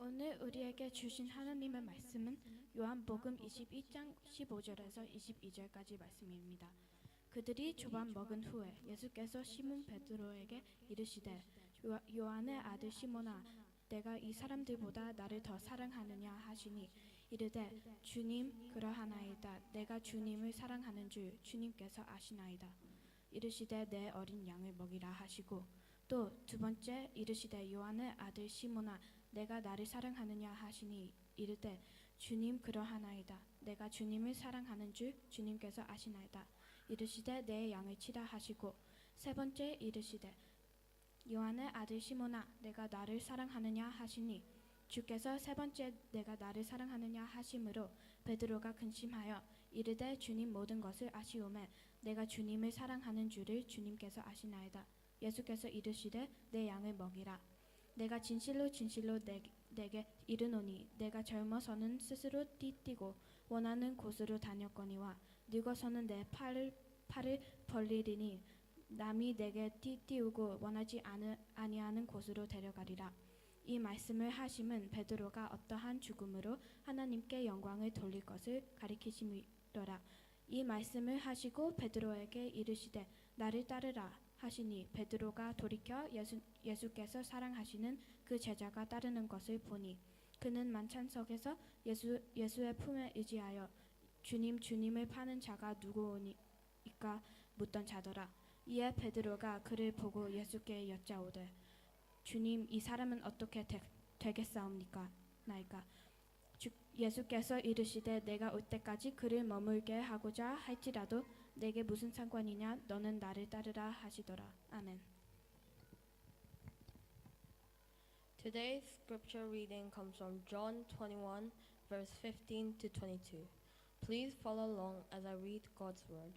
오늘 우리에게 주신 하나님의 말씀은 요한복음 21장 15절에서 22절까지 말씀입니다. 그들이 조반 먹은 후에 예수께서 시몬 베드로에게 이르시되 요한의 아들 시몬아 내가 이 사람들보다 나를 더 사랑하느냐 하시니 이르되 주님 그러하나이다. 내가 주님을 사랑하는 줄 주님께서 아시나이다. 이르시되 내 어린 양을 먹이라 하시고 또 두 번째 이르시되 요한의 아들 시몬아 내가 나를 사랑하느냐 하시니 이르되 주님 그러하나이다. 내가 주님을 사랑하는 줄 주님께서 아시나이다. 이르시되 내 양을 치라 하시고 세 번째 이르시되 요한의 아들 시몬아 내가 나를 사랑하느냐 하시니 주께서 세 번째 내가 나를 사랑하느냐 하심으로 베드로가 근심하여 이르되 주님 모든 것을 아시오매 내가 주님을 사랑하는 줄을 주님께서 아시나이다. 예수께서 이르시되 내 양을 먹이라. 내가 진실로 진실로 내게 이르노니 내가 젊어서는 스스로 띠뛰고 원하는 곳으로 다녔거니와 늙어서는 내 팔을 벌리리니 남이 내게 띠띠우고 원하지 아니하는 곳으로 데려가리라. 이 말씀을 하심은 베드로가 어떠한 죽음으로 하나님께 영광을 돌릴 것을 가리키심이더라. 이 말씀을 하시고 베드로에게 이르시되 나를 따르라 하시니 베드로가 돌이켜 예수께서 사랑하시는 그 제자가 따르는 것을 보니 그는 만찬석에서 예수의 품에 의지하여 주님을 파는 자가 누구오니까 묻던 자더라. 이에 베드로가 그를 보고 예수께 여짜오되 주님 이 사람은 어떻게 되겠사옵니까? 나이까 예수께서 이르시되 내가 올 때까지 그를 머물게 하고자 할지라도 내게 무슨 상관이냐 너는 나를 따르라 하시더라. 아멘. Today's scripture reading comes from John 21 verse 15 to 22. Please follow along as I read God's word.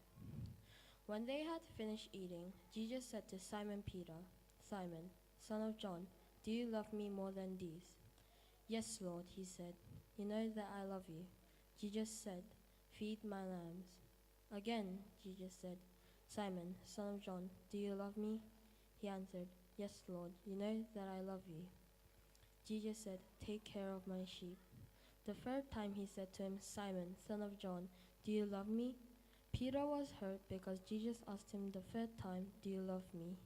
When they had finished eating, Jesus said to Simon Peter, Simon, son of John, do you love me more than these? Yes, Lord, he said. You know that I love you. Jesus said, feed my lambs. Again, Jesus said, Simon, son of John, do you love me? He answered, Yes, Lord, you know that I love you. Jesus said, take care of my sheep. The third time he said to him, Simon, son of John, do you love me? Peter was hurt because Jesus asked him the third time, do you love me?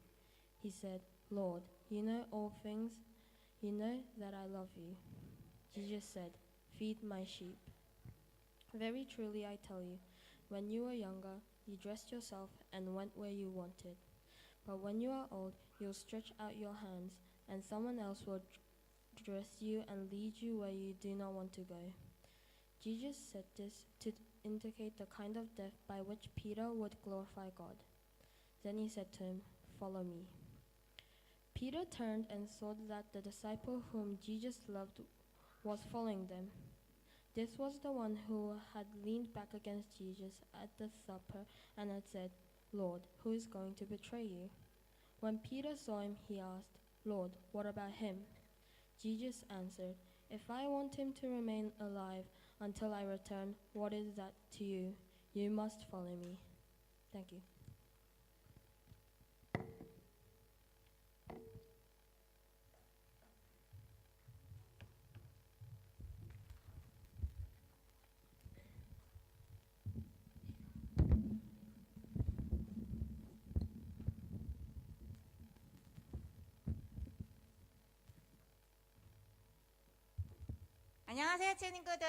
He said, Lord, you know all things. You know that I love you. Jesus said, feed my sheep. Very truly I tell you, when you were younger, you dressed yourself and went where you wanted. But when you are old, you'll stretch out your hands, and someone else will dress you and lead you where you do not want to go. Jesus said this to indicate the kind of death by which Peter would glorify God. Then he said to him, follow me. Peter turned and saw that the disciple whom Jesus loved was following them. This was the one who had leaned back against Jesus at the supper and had said, Lord, who is going to betray you? When Peter saw him, he asked, Lord, what about him? Jesus answered, if I want him to remain alive until I return, what is that to you? You must follow me. Thank you. 안녕하세요, 친구들.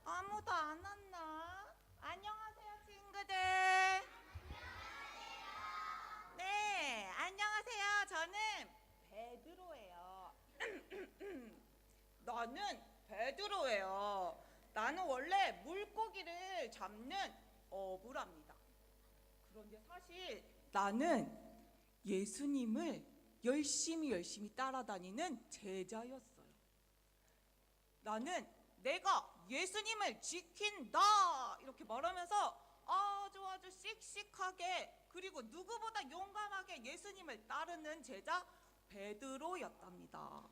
아무도 안 왔나? 안녕하세요, 친구들. 네, 안녕하세요. 저는 베드로예요. 나는 베드로예요. 나는 원래 물고기를 잡는 어부랍니다. 그런데 사실 나는 예수님을 열심히 따라다니는 제자였어요. 나는 내가 예수님을 지킨다 이렇게 말하면서 아주 씩씩하게 그리고 누구보다 용감하게 예수님을 따르는 제자 베드로였답니다.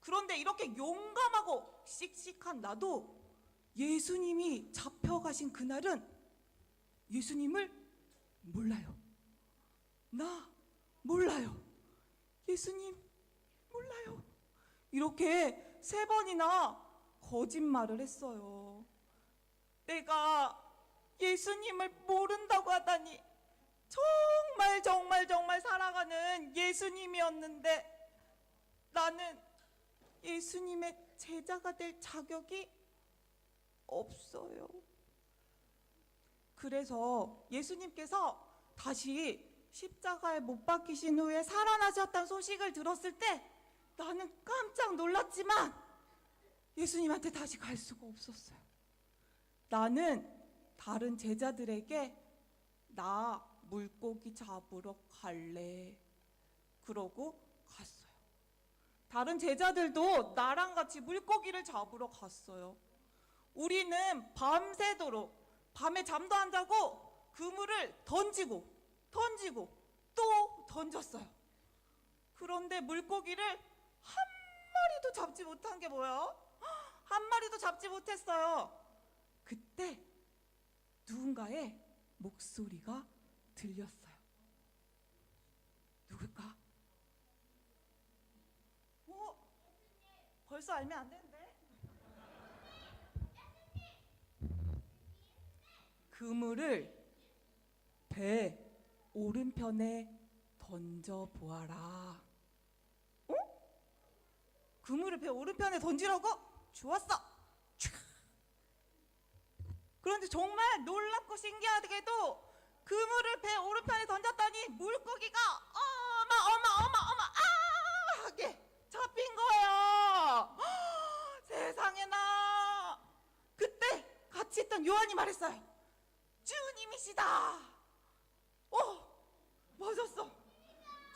그런데 이렇게 용감하고 씩씩한 나도 예수님이 잡혀가신 그날은 예수님을 몰라요. 나 몰라요. 예수님 몰라요. 이렇게 3번이나 거짓말을 했어요. 내가 예수님을 모른다고 하다니 정말 정말 정말 사랑하는 예수님이었는데 나는 예수님의 제자가 될 자격이 없어요. 그래서 예수님께서 다시 십자가에 못 박히신 후에 살아나셨다는 소식을 들었을 때 나는 깜짝 놀랐지만 예수님한테 다시 갈 수가 없었어요. 나는 다른 제자들에게 나 물고기 잡으러 갈래 그러고 갔어요. 다른 제자들도 나랑 같이 물고기를 잡으러 갔어요. 우리는 밤새도록 밤에 잠도 안 자고 그물을 던지고 또 던졌어요. 그런데 물고기를 한 마리도 잡지 못한 게 뭐예요? 한 마리도 잡지 못했어요. 그때 누군가의 목소리가 들렸어요. 누굴까? 벌써 알면 안 되는데? 그물을 배 오른편에 던져 보아라. 그물을 배 오른편에 던지라고? 좋았어. 그런데 정말 놀랍고 신기하게도 그물을 배 오른편에 던졌더니 물고기가 어마어마하게 잡힌 거예요. 세상에나. 그때 같이 있던 요한이 말했어요. 주님이시다. 맞았어.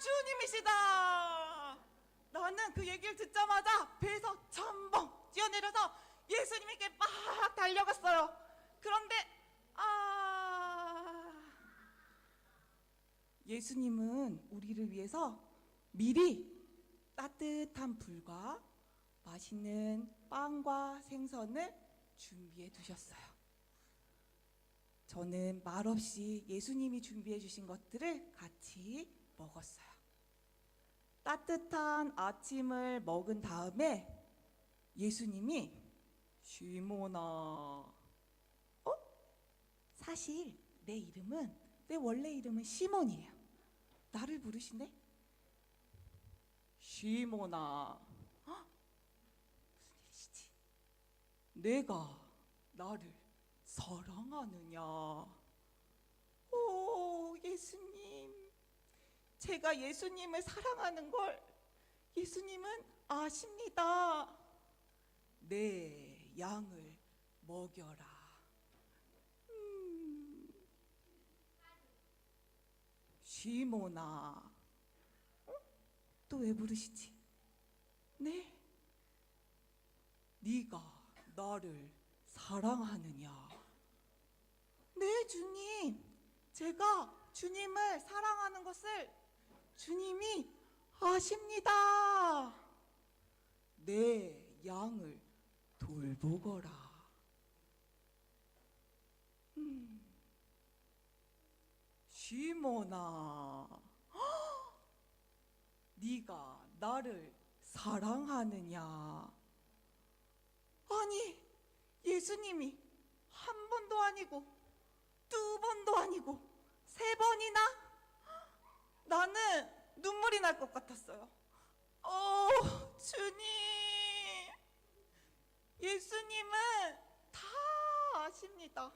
주님이시다. 나는 그 얘기를 듣자마자 배에서 첨벙 뛰어내려서 예수님께 막 달려갔어요. 그런데 예수님은 우리를 위해서 미리 따뜻한 불과 맛있는 빵과 생선을 준비해 두셨어요. 저는 말없이 예수님이 준비해 주신 것들을 같이 먹었어요. 따뜻한 아침을 먹은 다음에 예수님이 시몬아, 사실 내 원래 이름은 시몬이에요. 나를 부르시네? 시몬아, 무슨 일이시지? 내가 나를 사랑하느냐? 오, 예수님, 제가 예수님을 사랑하는 걸 예수님은 아십니다. 내 양을 먹여라. 시몬아, 또 왜 부르시지? 네? 네가 나를 사랑하느냐? 네, 주님. 제가 주님을 사랑하는 것을 주님이 아십니다. 내 양을 돌보거라. 시몬아, 네가 나를 사랑하느냐? 아니, 예수님이 한 번도 아니고 2번도 아니고 3번이나? 나는 눈물이 날 것 같았어요. 주님, 예수님은 다 아십니다.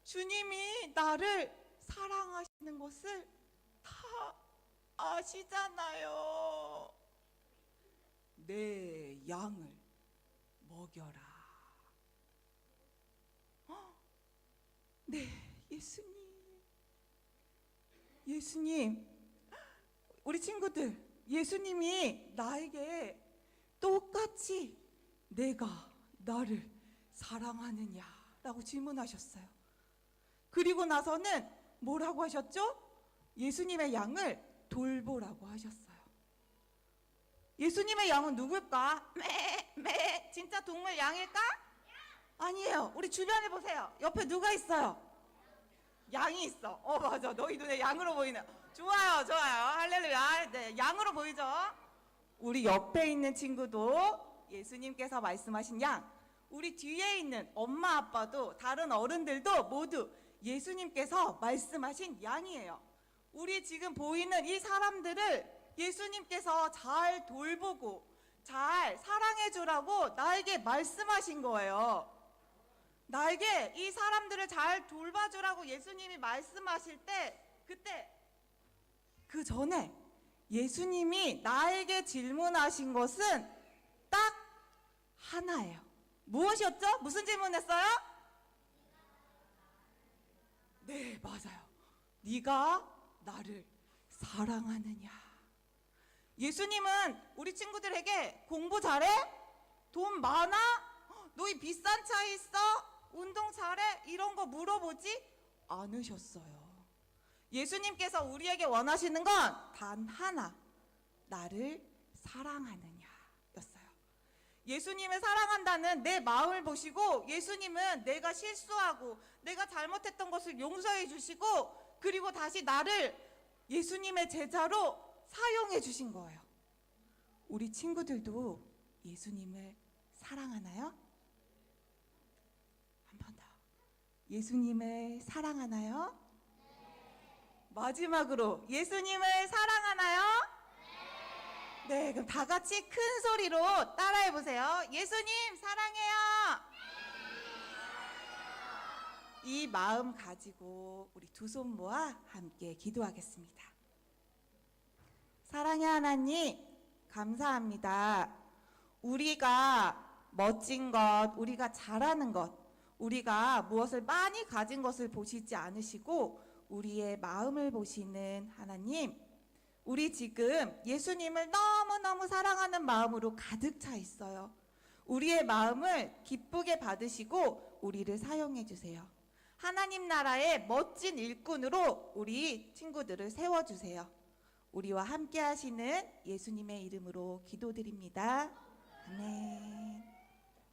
주님이 나를 사랑하시는 것을 다 아시잖아요. 내 양을 먹여라. 네, 예수님, 우리 친구들, 예수님이 나에게 똑같이 내가 나를 사랑하느냐라고 질문하셨어요. 그리고 나서는 뭐라고 하셨죠? 예수님의 양을 돌보라고 하셨어요. 예수님의 양은 누굴까? 진짜 동물 양일까? 아니에요. 우리 주변에 보세요. 옆에 누가 있어요? 양이 있어. 맞아. 너희 눈에 양으로 보이네. 좋아요. 할렐루야. 네, 양으로 보이죠? 우리 옆에 있는 친구도 예수님께서 말씀하신 양, 우리 뒤에 있는 엄마 아빠도 다른 어른들도 모두 예수님께서 말씀하신 양이에요. 우리 지금 보이는 이 사람들을 예수님께서 잘 돌보고 잘 사랑해 주라고 나에게 말씀하신 거예요. 나에게 이 사람들을 잘 돌봐주라고 예수님이 말씀하실 때, 그때 그 전에 예수님이 나에게 질문하신 것은 딱 하나예요. 무엇이었죠? 무슨 질문했어요? 네, 맞아요. 네가 나를 사랑하느냐. 예수님은 우리 친구들에게 공부 잘해? 돈 많아? 너희 비싼 차 있어? 운동 잘해? 이런 거 물어보지 않으셨어요. 예수님께서 우리에게 원하시는 건 단 하나, 나를 사랑하느냐 였어요. 예수님을 사랑한다는 내 마음을 보시고 예수님은 내가 실수하고 내가 잘못했던 것을 용서해 주시고 그리고 다시 나를 예수님의 제자로 사용해 주신 거예요. 우리 친구들도 예수님을 사랑하나요? 한 번 더. 예수님을 사랑하나요? 마지막으로 예수님을 사랑하나요? 네, 그럼 다 같이 큰 소리로 따라해 보세요. 예수님 사랑해요. 이 마음 가지고 우리 두 손 모아 함께 기도하겠습니다. 사랑의 하나님, 감사합니다. 우리가 멋진 것, 우리가 잘하는 것, 우리가 무엇을 많이 가진 것을 보시지 않으시고 우리의 마음을 보시는 하나님, 우리 지금 예수님을 너무너무 사랑하는 마음으로 가득 차 있어요. 우리의 마음을 기쁘게 받으시고 우리를 사용해 주세요. 하나님 나라의 멋진 일꾼으로 우리 친구들을 세워주세요. 우리와 함께 하시는 예수님의 이름으로 기도드립니다. 아멘.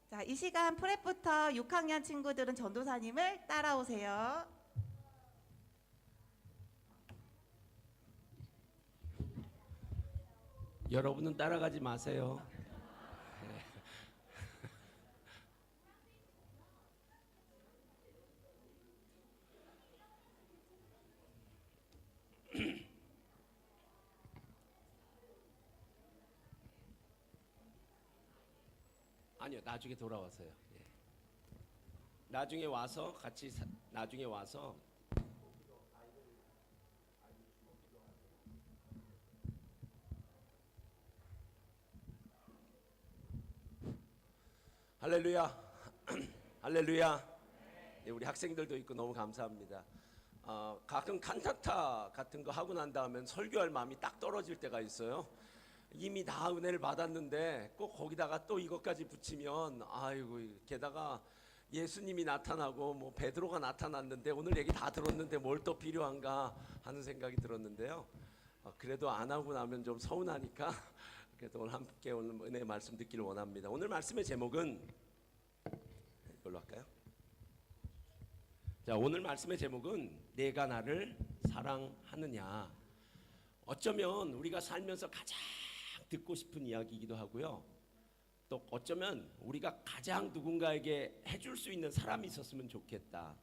자, 이 시간 프랩부터 6학년 친구들은 전도사님을 따라오세요. 여러분은 따라가지 마세요. 아니요, 나중에 돌아와서요. 예. 나중에 와서 같이 나중에 와서 할렐루야. 할렐루야. 예, 우리 학생들도 있고 너무 감사합니다. 가끔 칸타타 같은 거 하고 난 다음엔 설교할 마음이 딱 떨어질 때가 있어요. 이미 다 은혜를 받았는데 꼭 거기다가 또 이것까지 붙이면 아이고, 게다가 예수님이 나타나고 뭐 베드로가 나타났는데 오늘 얘기 다 들었는데 뭘 또 필요한가 하는 생각이 들었는데요. 그래도 안 하고 나면 좀 서운하니까 그래도 오늘 함께 오늘 은혜의 말씀 듣기를 원합니다. 오늘 말씀의 제목은 이걸로 할까요? 자, 오늘 말씀의 제목은 내가 나를 사랑하느냐. 어쩌면 우리가 살면서 가장 듣고 싶은 이야기이기도 하고요. 또 어쩌면 우리가 가장 누군가에게 해줄 수 있는 사람이 있었으면 좋겠다.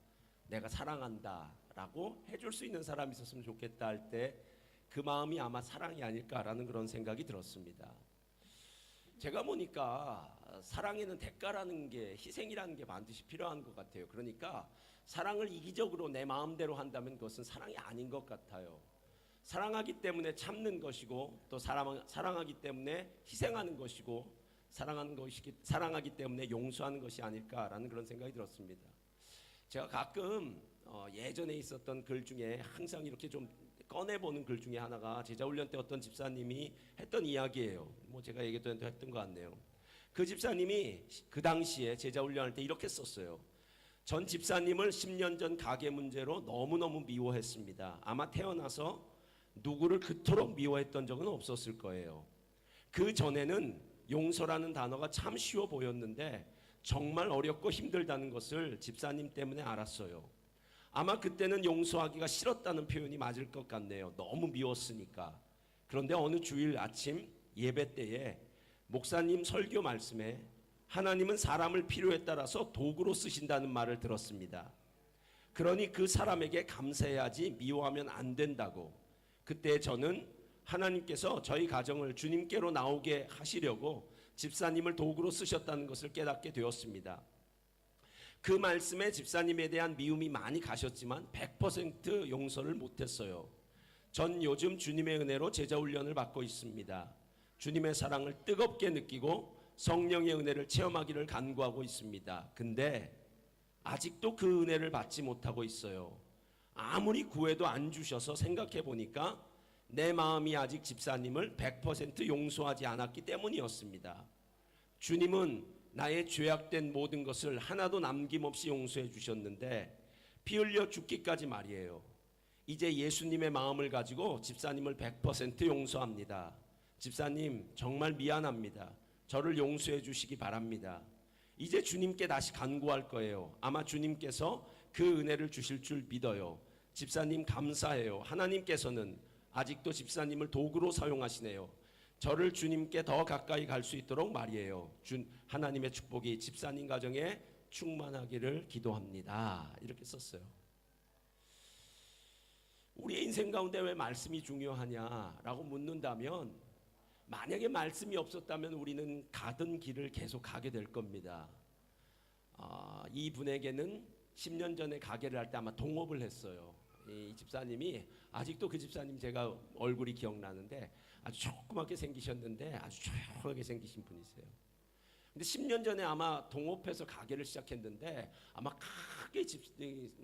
내가 사랑한다라고 해줄 수 있는 사람이 있었으면 좋겠다 할 때 그 마음이 아마 사랑이 아닐까라는 그런 생각이 들었습니다. 제가 보니까 사랑에는 대가라는 게, 희생이라는 게 반드시 필요한 것 같아요. 그러니까 사랑을 이기적으로 내 마음대로 한다면 그것은 사랑이 아닌 것 같아요. 사랑하기 때문에 참는 것이고 또 사랑하기 때문에 희생하는 것이고 사랑하기 때문에 용서하는 것이 아닐까라는 그런 생각이 들었습니다. 제가 가끔 예전에 있었던 글 중에 항상 이렇게 좀 꺼내보는 글 중에 하나가 제자훈련 때 어떤 집사님이 했던 이야기예요. 뭐 제가 얘기도 했던 것 같네요. 그 집사님이 그 당시에 제자훈련할 때 이렇게 썼어요. 전 집사님을 10년 전 가계 문제로 너무너무 미워했습니다. 아마 태어나서 누구를 그토록 미워했던 적은 없었을 거예요. 그 전에는 용서라는 단어가 참 쉬워 보였는데 정말 어렵고 힘들다는 것을 집사님 때문에 알았어요. 아마 그때는 용서하기가 싫었다는 표현이 맞을 것 같네요. 너무 미웠으니까. 그런데 어느 주일 아침 예배 때에 목사님 설교 말씀에 하나님은 사람을 필요에 따라서 도구로 쓰신다는 말을 들었습니다. 그러니 그 사람에게 감사해야지 미워하면 안 된다고. 그때 저는 하나님께서 저희 가정을 주님께로 나오게 하시려고 집사님을 도구로 쓰셨다는 것을 깨닫게 되었습니다. 그 말씀에 집사님에 대한 미움이 많이 가셨지만 100% 용서를 못했어요. 전 요즘 주님의 은혜로 제자 훈련을 받고 있습니다. 주님의 사랑을 뜨겁게 느끼고 성령의 은혜를 체험하기를 간구하고 있습니다. 근데 아직도 그 은혜를 받지 못하고 있어요. 아무리 구해도 안 주셔서 생각해 보니까 내 마음이 아직 집사님을 100% 용서하지 않았기 때문이었습니다. 주님은 나의 죄악된 모든 것을 하나도 남김없이 용서해 주셨는데 피 흘려 죽기까지 말이에요. 이제 예수님의 마음을 가지고 집사님을 100% 용서합니다. 집사님 정말 미안합니다. 저를 용서해 주시기 바랍니다. 이제 주님께 다시 간구할 거예요. 아마 주님께서 그 은혜를 주실 줄 믿어요. 집사님 감사해요. 하나님께서는 아직도 집사님을 도구로 사용하시네요. 저를 주님께 더 가까이 갈 수 있도록 말이에요. 하나님의 축복이 집사님 가정에 충만하기를 기도합니다. 이렇게 썼어요. 우리의 인생 가운데 왜 말씀이 중요하냐라고 묻는다면, 만약에 말씀이 없었다면 우리는 가던 길을 계속 가게 될 겁니다. 이 분에게는 10년 전에 가게를 할 때 아마 동업을 했어요. 이 집사님이, 아직도 그 집사님 제가 얼굴이 기억나는데 아주 조그맣게 생기셨는데 아주 조용하게 생기신 분이세요. 근데 10년 전에 아마 동업해서 가게를 시작했는데 아마 크게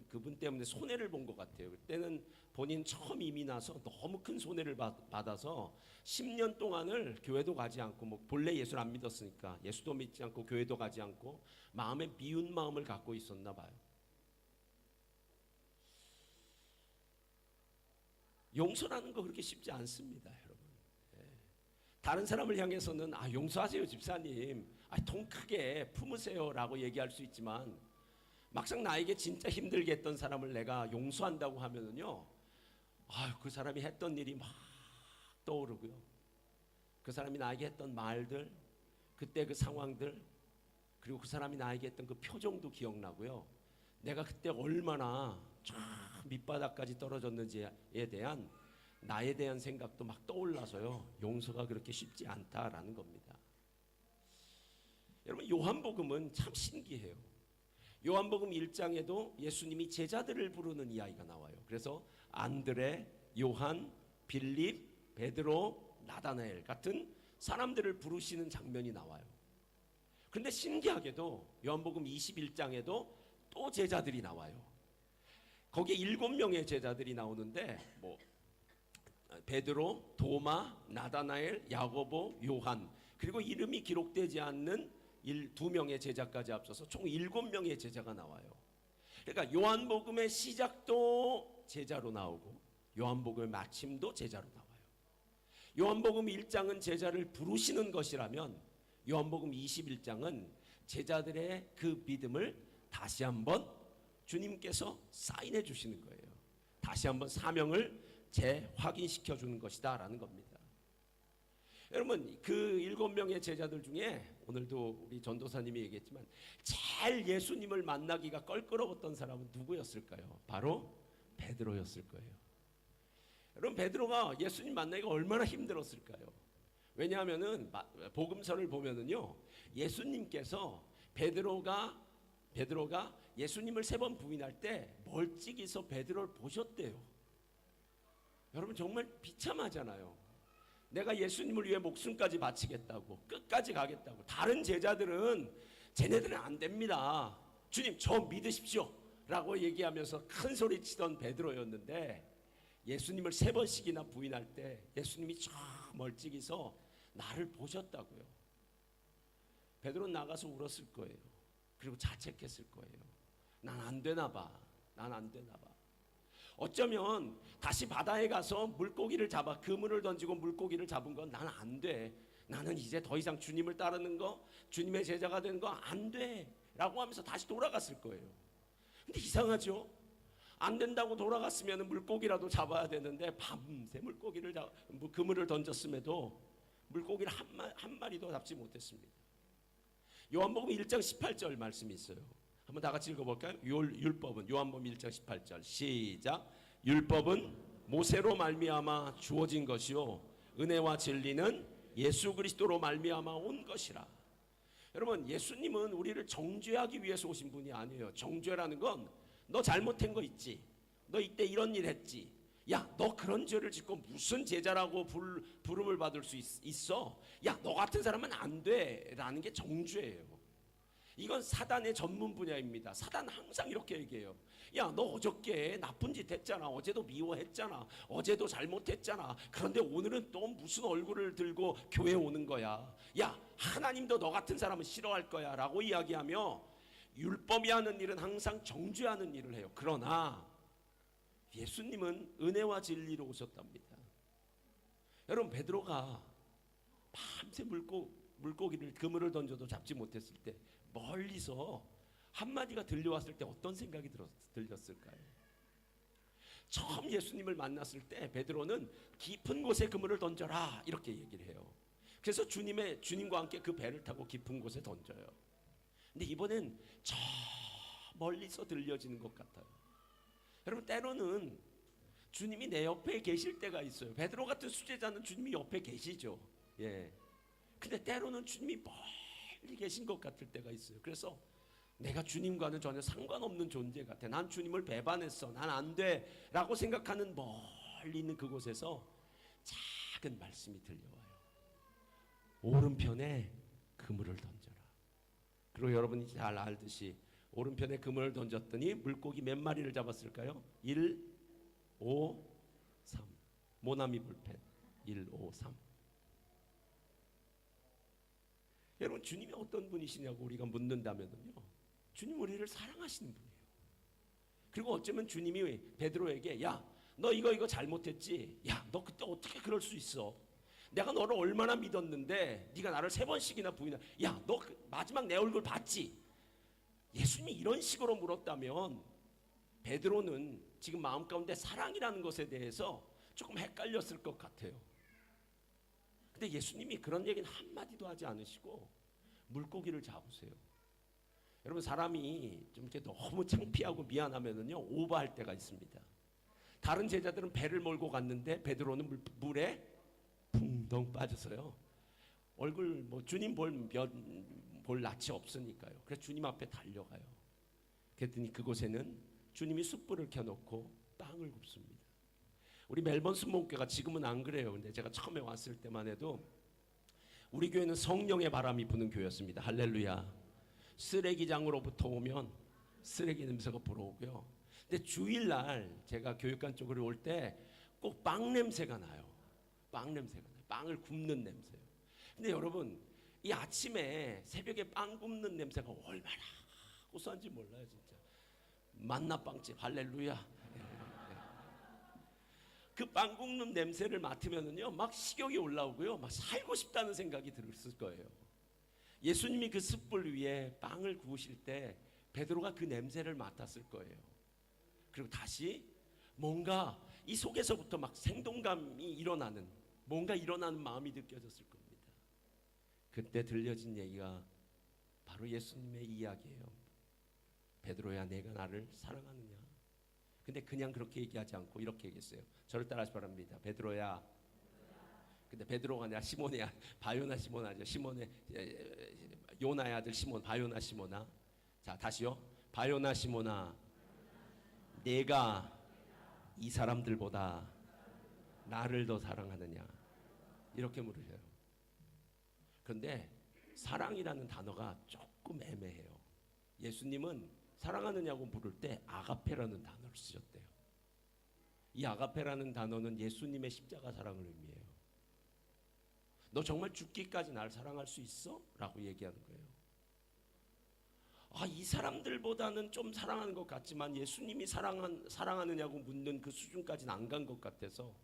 그분 때문에 손해를 본 것 같아요. 그때는 본인 처음 이민 와서 너무 큰 손해를 받아서 10년 동안을 교회도 가지 않고, 뭐 본래 예수를 안 믿었으니까 예수도 믿지 않고 교회도 가지 않고 마음에 미운 마음을 갖고 있었나 봐요. 용서라는 거 그렇게 쉽지 않습니다, 여러분. 다른 사람을 향해서는 용서하세요 집사님, 통 크게 품으세요라고 얘기할 수 있지만, 막상 나에게 진짜 힘들게 했던 사람을 내가 용서한다고 하면은요, 그 사람이 했던 일이 막 떠오르고요, 그 사람이 나에게 했던 말들, 그때 그 상황들, 그리고 그 사람이 나에게 했던 그 표정도 기억나고요, 내가 그때 얼마나 저 밑바닥까지 떨어졌는지에 대한 나에 대한 생각도 막 떠올라서요, 용서가 그렇게 쉽지 않다라는 겁니다. 여러분, 요한복음은 참 신기해요. 요한복음 1장에도 예수님이 제자들을 부르는 이야기가 나와요. 그래서 안드레, 요한, 빌립, 베드로, 나다나엘 같은 사람들을 부르시는 장면이 나와요. 그런데 신기하게도 요한복음 21장에도 또 제자들이 나와요. 거기에 7명의 제자들이 나오는데, 베드로, 도마, 나다나엘, 야고보, 요한, 그리고 이름이 기록되지 않는 2명의 제자까지 합쳐서 총 7명의 제자가 나와요. 그러니까 요한복음의 시작도 제자로 나오고 요한복음의 마침도 제자로 나와요. 요한복음 1장은 제자를 부르시는 것이라면 요한복음 21장은 제자들의 그 믿음을 다시 한번 주님께서 사인해 주시는 거예요. 다시 한번 사명을 재확인시켜 주는 것이다 라는 겁니다. 여러분, 그 7명의 제자들 중에 오늘도 우리 전도사님이 얘기했지만 제일 예수님을 만나기가 껄끄러웠던 사람은 누구였을까요? 바로 베드로였을 거예요. 여러분, 베드로가 예수님 만나기가 얼마나 힘들었을까요? 왜냐하면은 복음서를 보면은요, 예수님께서 베드로가 예수님을 3번 부인할 때 멀찍이서 베드로를 보셨대요. 여러분, 정말 비참하잖아요. 내가 예수님을 위해 목숨까지 바치겠다고, 끝까지 가겠다고. 다른 제자들은 쟤네들은 안 됩니다, 주님 저 믿으십시오 라고 얘기하면서 큰 소리 치던 베드로였는데, 예수님을 3번씩이나 부인할 때 예수님이 저 멀찍이서 나를 보셨다고요. 베드로는 나가서 울었을 거예요. 그리고 자책했을 거예요. 난 안 되나 봐. 난 안 되나 봐. 어쩌면 다시 바다에 가서 물고기를 잡아, 그물을 던지고 물고기를 잡은 건 난 안 돼. 나는 이제 더 이상 주님을 따르는 거, 주님의 제자가 되는 거 안 돼 라고 하면서 다시 돌아갔을 거예요. 근데 이상하죠? 안 된다고 돌아갔으면 물고기라도 잡아야 되는데 밤새 그물을 던졌음에도 물고기를 한 마리도 잡지 못했습니다. 요한복음 1장 18절 말씀이 있어요. 한번 다 같이 읽어볼까요? 율법은 요한복음 1장 18절 시작. 율법은 모세로 말미암아 주어진 것이요 은혜와 진리는 예수 그리스도로 말미암아 온 것이라. 여러분, 예수님은 우리를 정죄하기 위해서 오신 분이 아니에요. 정죄라는 건 너 잘못한 거 있지, 너 이때 이런 일 했지, 야 너 그런 죄를 짓고 무슨 제자라고 부름을 받을 수 있어? 야 너 같은 사람은 안 돼 라는 게 정죄예요. 이건 사단의 전문 분야입니다. 사단 항상 이렇게 얘기해요. 야 너 어저께 나쁜 짓 했잖아, 어제도 미워했잖아, 어제도 잘못했잖아, 그런데 오늘은 또 무슨 얼굴을 들고 교회 오는 거야, 야 하나님도 너 같은 사람은 싫어할 거야 라고 이야기하며 율법이 하는 일은 항상 정죄하는 일을 해요. 그러나 예수님은 은혜와 진리로 오셨답니다. 여러분, 베드로가 밤새 물고기를 그물을 던져도 잡지 못했을 때 멀리서 한마디가 들려왔을 때 어떤 생각이 들렸을까요? 처음 예수님을 만났을 때 베드로는 깊은 곳에 그물을 던져라 이렇게 얘기를 해요. 그래서 주님과 함께 그 배를 타고 깊은 곳에 던져요. 근데 이번엔 저 멀리서 들려지는 것 같아요. 여러분, 때로는 주님이 내 옆에 계실 때가 있어요. 베드로 같은 수제자는 주님이 옆에 계시죠. 예. 근데 때로는 주님이 멀리 계신 것 같을 때가 있어요. 그래서 내가 주님과는 전혀 상관없는 존재 같아. 난 주님을 배반했어, 난 안 돼 라고 생각하는 멀리 있는 그곳에서 작은 말씀이 들려와요. 오른편에 그물을 던져라. 그리고 여러분이 잘 알듯이 오른편에 그물을 던졌더니 물고기 몇 마리를 잡았을까요? 1, 5, 3. 모나미 불펜 1, 5, 3. 여러분, 주님이 어떤 분이시냐고 우리가 묻는다면요, 주님 우리를 사랑하시는 분이에요. 그리고 어쩌면 주님이 베드로에게 야 너 이거 잘못했지, 야 너 그때 어떻게 그럴 수 있어, 내가 너를 얼마나 믿었는데 네가 나를 3번씩이나 부인해, 야 너 마지막 내 얼굴 봤지? 예수님이 이런 식으로 물었다면 베드로는 지금 마음 가운데 사랑이라는 것에 대해서 조금 헷갈렸을 것 같아요. 근데 예수님이 그런 얘기는 한마디도 하지 않으시고 물고기를 잡으세요. 여러분, 사람이 좀 이렇게 너무 창피하고 미안하면은요 오버할 때가 있습니다. 다른 제자들은 배를 몰고 갔는데 베드로는 물에 붕덩 빠져서요. 얼굴 주님 볼 낯이 없으니까요. 그래서 주님 앞에 달려가요. 그랬더니 그곳에는 주님이 숯불을 켜놓고 빵을 굽습니다. 우리 멜번 순복음교회가 지금은 안 그래요. 근데 제가 처음에 왔을 때만 해도 우리 교회는 성령의 바람이 부는 교회였습니다. 할렐루야. 쓰레기장으로부터 오면 쓰레기 냄새가 불어오고요. 근데 주일날 제가 교육관 쪽으로 올 때 꼭 빵 냄새가 나요. 빵 냄새가 나요. 빵을 굽는 냄새요. 근데 여러분, 이 아침에 새벽에 빵 굽는 냄새가 얼마나 고소한지 몰라요, 진짜. 만나빵집, 할렐루야. 그 빵 굽는 냄새를 맡으면은요, 막 식욕이 올라오고요, 막 살고 싶다는 생각이 들었을 거예요. 예수님이 그 숯불 위에 빵을 구우실 때 베드로가 그 냄새를 맡았을 거예요. 그리고 다시 뭔가 이 속에서부터 막 생동감이 일어나는, 뭔가 일어나는 마음이 느껴졌을 겁니다. 그때 들려진 얘기가 바로 예수님의 이야기예요. 베드로야, 내가 나를 사랑하느냐? 근데 그냥 그렇게 얘기하지 않고 이렇게 얘기했어요. 저를 따라하시 바랍니다. 베드로야. 근데 베드로가 아니라 시몬의 바요나 시몬 아니죠. 시몬의 요나의 아들 시몬, 바요나 시몬아. 자, 다시요. 바요나 시몬아, 내가 이 사람들보다 나를 더 사랑하느냐? 이렇게 물으셔요. 그런데 사랑이라는 단어가 조금 애매해요. 예수님은 사랑하느냐고 물을 때 아가페라는 단어를 쓰셨대요. 이 아가페라는 단어는 예수님의 십자가 사랑을 의미해요. 너 정말 죽기까지 날 사랑할 수 있어? 라고 얘기하는 거예요. 이 사람들보다는 좀 사랑하는 것 같지만 예수님이 사랑하느냐고 묻는 그 수준까지는 안 간 것 같아서,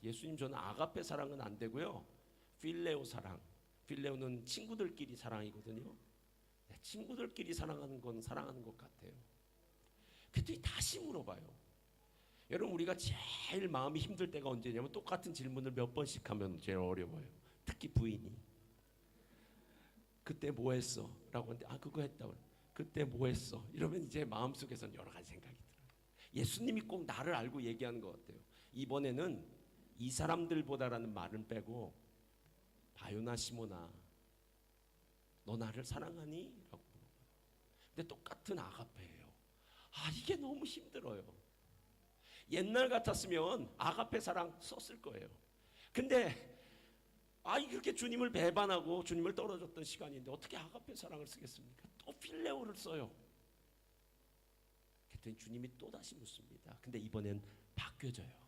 예수님, 저는 아가페 사랑은 안 되고요, 필레오 사랑, 필레오는 친구들끼리 사랑이거든요. 친구들끼리 사랑하는 건 사랑하는 것 같아요. 그랬더니 다시 물어봐요. 여러분, 우리가 제일 마음이 힘들 때가 언제냐면 똑같은 질문을 몇 번씩 하면 제일 어려워요. 특히 부인이. 그때 뭐 했어? 라고 하는데 그거 했다고. 그때 뭐 했어? 이러면 이제 마음속에서는 여러 가지 생각이 들어요. 예수님이 꼭 나를 알고 얘기하는 것 같아요. 이번에는 이 사람들보다라는 말은 빼고 바요나 시모나, 너 나를 사랑하니? 라고 물어봐요. 근데 똑같은 아가페예요. 이게 너무 힘들어요. 옛날 같았으면 아가페 사랑 썼을 거예요. 근데 이렇게 주님을 배반하고 주님을 떨어졌던 시간인데 어떻게 아가페 사랑을 쓰겠습니까? 또 필레오를 써요. 그랬더니 주님이 또 다시 묻습니다. 근데 이번엔 바뀌어져요.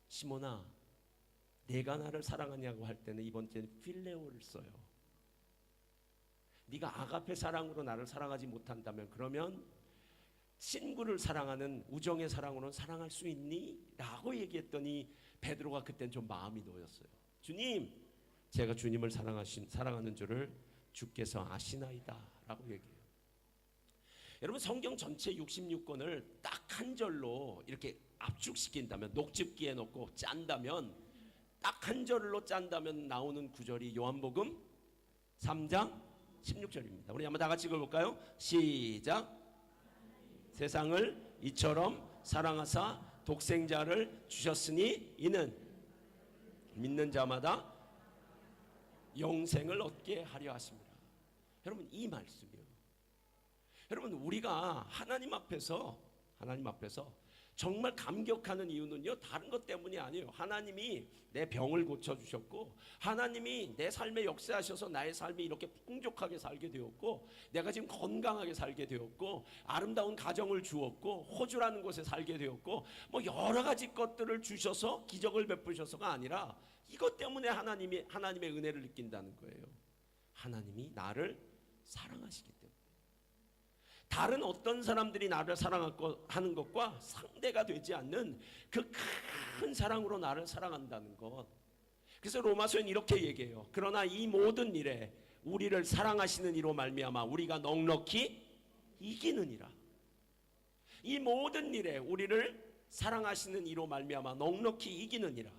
시몬아, 내가 나를 사랑하냐고 할 때는 이번 때는 필레오를 써요. 네가 아가페 사랑으로 나를 사랑하지 못한다면 그러면 친구를 사랑하는 우정의 사랑으로는 사랑할 수 있니? 라고 얘기했더니 베드로가 그땐 좀 마음이 놓였어요. 주님, 제가 주님을 사랑하는 줄을 주께서 아시나이다 라고 얘기해요. 여러분, 성경 전체 66권을 딱 한 절로 이렇게 압축시킨다면, 녹즙기에 넣고 짠다면, 딱 한 절로 짠다면 나오는 구절이 요한복음 3장 16절입니다. 우리 한번 다 같이 읽어볼까요? 시작. 세상을 이처럼 사랑하사 독생자를 주셨으니 이는 믿는 자마다 영생을 얻게 하려 하십니다. 여러분, 이 말씀이요. 여러분, 우리가 하나님 앞에서 정말 감격하는 이유는요, 다른 것 때문이 아니에요. 하나님이 내 병을 고쳐주셨고, 하나님이 내 삶에 역사하셔서 나의 삶이 이렇게 풍족하게 살게 되었고, 내가 지금 건강하게 살게 되었고, 아름다운 가정을 주었고, 호주라는 곳에 살게 되었고, 뭐 여러 가지 것들을 주셔서 기적을 베푸셔서가 아니라 이것 때문에 하나님의 은혜를 느낀다는 거예요. 하나님이 나를 사랑하시기 때문에. 다른 어떤 사람들이 나를 사랑하는 것과 상대가 되지 않는 그 큰 사랑으로 나를 사랑한다는 것. 그래서 로마서는 이렇게 얘기해요. 그러나 이 모든 일에 우리를 사랑하시는 이로 말미암아 우리가 넉넉히 이기느니라. 이 모든 일에 우리를 사랑하시는 이로 말미암아 넉넉히 이기느니라.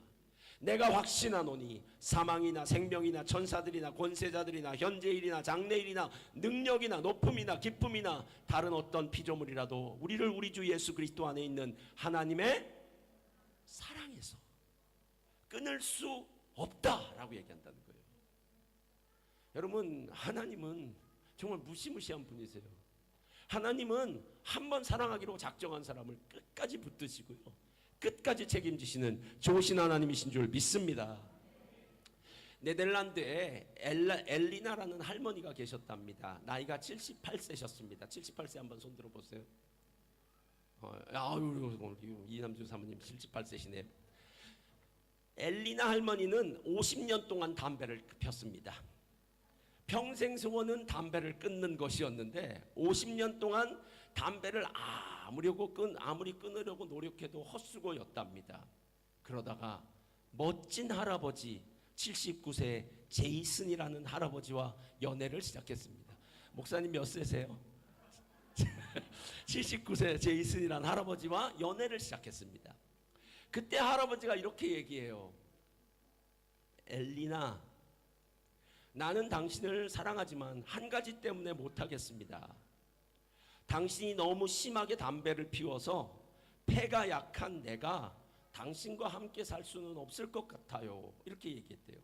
내가 확신하노니 사망이나 생명이나 천사들이나 권세자들이나 현재일이나 장래일이나 능력이나 높음이나 기쁨이나 다른 어떤 피조물이라도 우리를 우리 주 예수 그리스도 안에 있는 하나님의 사랑에서 끊을 수 없다라고 얘기한다는 거예요. 여러분, 하나님은 정말 무시무시한 분이세요. 하나님은 한 번 사랑하기로 작정한 사람을 끝까지 붙드시고요, 끝까지 책임지시는 좋으신 하나님이신 줄 믿습니다. 네덜란드에 엘리나라는 할머니가 계셨답니다. 나이가 78세셨습니다. 78세 한번 손 들어보세요. 이남주 사모님 78세시네요. 엘리나 할머니는 50년 동안 담배를 폈습니다. 평생 소원은 담배를 끊는 것이었는데 50년 동안 담배를 아무리 끊으려고 노력해도 헛수고였답니다. 그러다가 멋진 할아버지 79세 제이슨이라는 할아버지와 연애를 시작했습니다. 목사님 몇 세세요? 79세 제이슨이라는 할아버지와 연애를 시작했습니다. 그때 할아버지가 이렇게 얘기해요. 엘리나, 나는 당신을 사랑하지만 한 가지 때문에 못하겠습니다. 당신이 너무 심하게 담배를 피워서 폐가 약한 내가 당신과 함께 살 수는 없을 것 같아요. 이렇게 얘기했대요.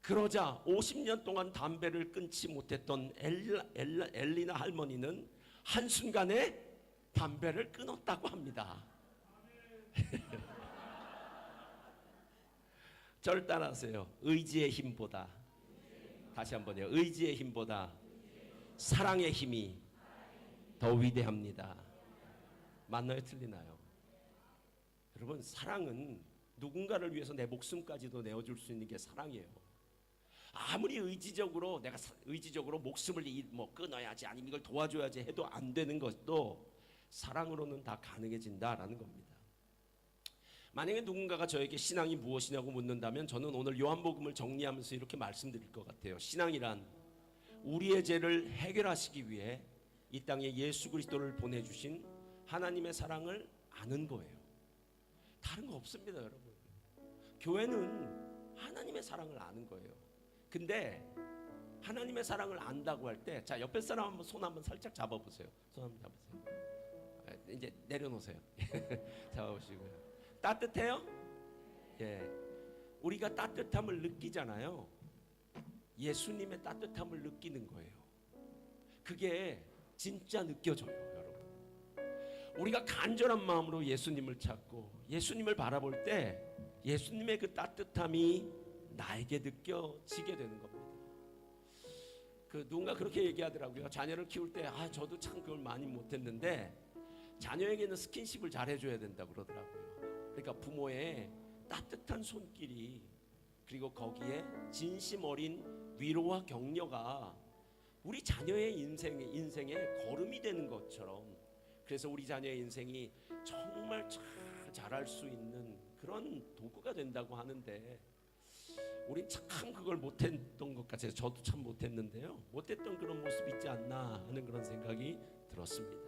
그러자 50년 동안 담배를 끊지 못했던 엘리나 할머니는 한순간에 담배를 끊었다고 합니다. 절 따라하세요. 의지의 힘보다, 다시 한번요, 의지의 힘보다 사랑의 힘이 더 위대합니다. 맞나요? 틀리나요? 여러분, 사랑은 누군가를 위해서 내 목숨까지도 내어줄 수 있는 게 사랑이에요. 아무리 의지적으로 내가 목숨을 끊어야지, 아니면 이걸 도와줘야지 해도 안 되는 것도 사랑으로는 다 가능해진다라는 겁니다. 만약에 누군가가 저에게 신앙이 무엇이냐고 묻는다면 저는 오늘 요한복음을 정리하면서 이렇게 말씀드릴 것 같아요. 신앙이란 우리의 죄를 해결하시기 위해 이 땅에 예수 그리스도를 보내주신 하나님의 사랑을 아는 거예요. 다른 거 없습니다, 여러분. 교회는 하나님의 사랑을 아는 거예요. 근데 하나님의 사랑을 안다고 할 때, 자, 옆에 사람 한번 손 한번 살짝 잡아보세요. 손 한번 잡으세요. 이제 내려놓으세요. 잡아보시고요. 따뜻해요? 예. 우리가 따뜻함을 느끼잖아요. 예수님의 따뜻함을 느끼는 거예요. 그게 진짜 느껴져요, 여러분. 우리가 간절한 마음으로 예수님을 찾고 예수님을 바라볼 때 예수님의 그 따뜻함이 나에게 느껴지게 되는 겁니다. 누군가 그렇게 얘기하더라고요. 자녀를 키울 때 저도 참 그걸 많이 못했는데 자녀에게는 스킨십을 잘 해줘야 된다 그러더라고요. 그러니까 부모의 따뜻한 손길이, 그리고 거기에 진심 어린 위로와 격려가 우리 자녀의 인생에 걸음이 되는 것처럼, 그래서 우리 자녀의 인생이 정말 잘 자랄 수 있는 그런 도구가 된다고 하는데, 우린 참 그걸 못했던 것 같아요. 저도 참 못했는데요. 못했던 그런 모습이 있지 않나 하는 그런 생각이 들었습니다.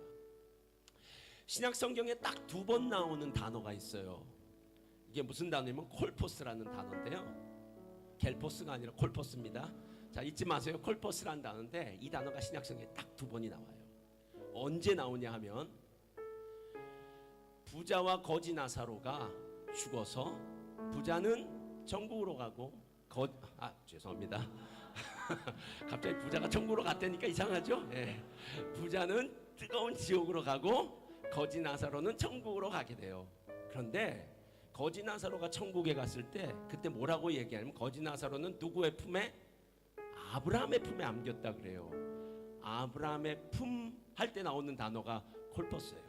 신약 성경에 딱 2번 나오는 단어가 있어요. 이게 무슨 단어냐면 콜포스라는 단어인데요. 겔포스가 아니라 콜포스입니다. 자, 잊지 마세요. 콜포스라는 단어인데 이 단어가 신약 성경에 딱 2번이 나와요. 언제 나오냐 하면 부자와 거지 나사로가 죽어서 부자는 천국으로 가고 죄송합니다. 갑자기 부자가 천국으로 갔다니까 이상하죠? 예. 부자는 뜨거운 지옥으로 가고 거지 나사로는 천국으로 가게 돼요. 그런데 거지 나사로가 천국에 갔을 때 그때 뭐라고 얘기하냐면, 거지 나사로는 누구의 품에? 아브라함의 품에 안겼다 그래요. 아브라함의 품 할 때 나오는 단어가 콜포스예요.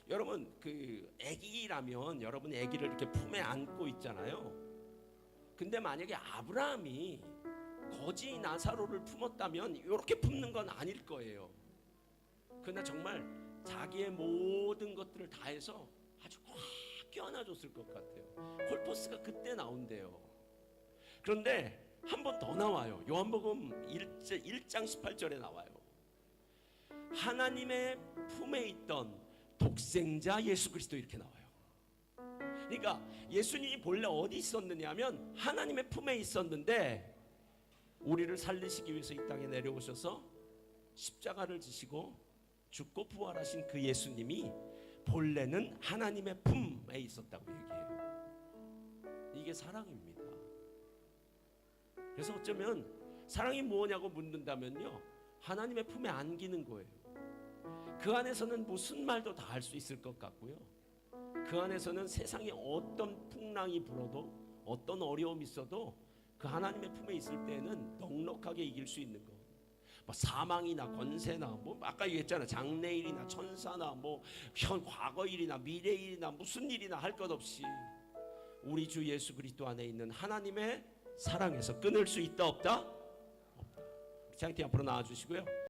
여러분, 아기라면 여러분 아기를 이렇게 품에 안고 있잖아요. 근데 만약에 아브라함이 거지 나사로를 품었다면 이렇게 품는 건 아닐 거예요. 그러나 정말 자기의 모든 것들을 다해서 아주 꽉 껴안아줬을 것 같아요. 콜포스가 그때 나온대요. 그런데 한 번 더 나와요. 요한복음 1장 18절에 나와요. 하나님의 품에 있던 독생자 예수 그리스도, 이렇게 나와요. 그러니까 예수님이 본래 어디 있었느냐면 하나님의 품에 있었는데, 우리를 살리시기 위해서 이 땅에 내려오셔서 십자가를 지시고 죽고 부활하신 그 예수님이 본래는 하나님의 품에 있었다고 얘기해요. 이게 사랑입니다. 그래서 어쩌면 사랑이 뭐냐고 묻는다면요, 하나님의 품에 안기는 거예요. 그 안에서는 무슨 말도 다 할 수 있을 것 같고요. 그 안에서는 세상에 어떤 풍랑이 불어도, 어떤 어려움이 있어도 그 하나님의 품에 있을 때는 넉넉하게 이길 수 있는 거. 뭐 사망이나 권세나, 뭐 아까 얘기했잖아, 장래일이나 천사나, 뭐 과거일이나 미래일이나 무슨 일이나 할 것 없이 우리 주 예수 그리스도 안에 있는 하나님의 사랑에서 끊을 수 있다 없다? 없다. 우리 장팀 앞으로 나와주시고요.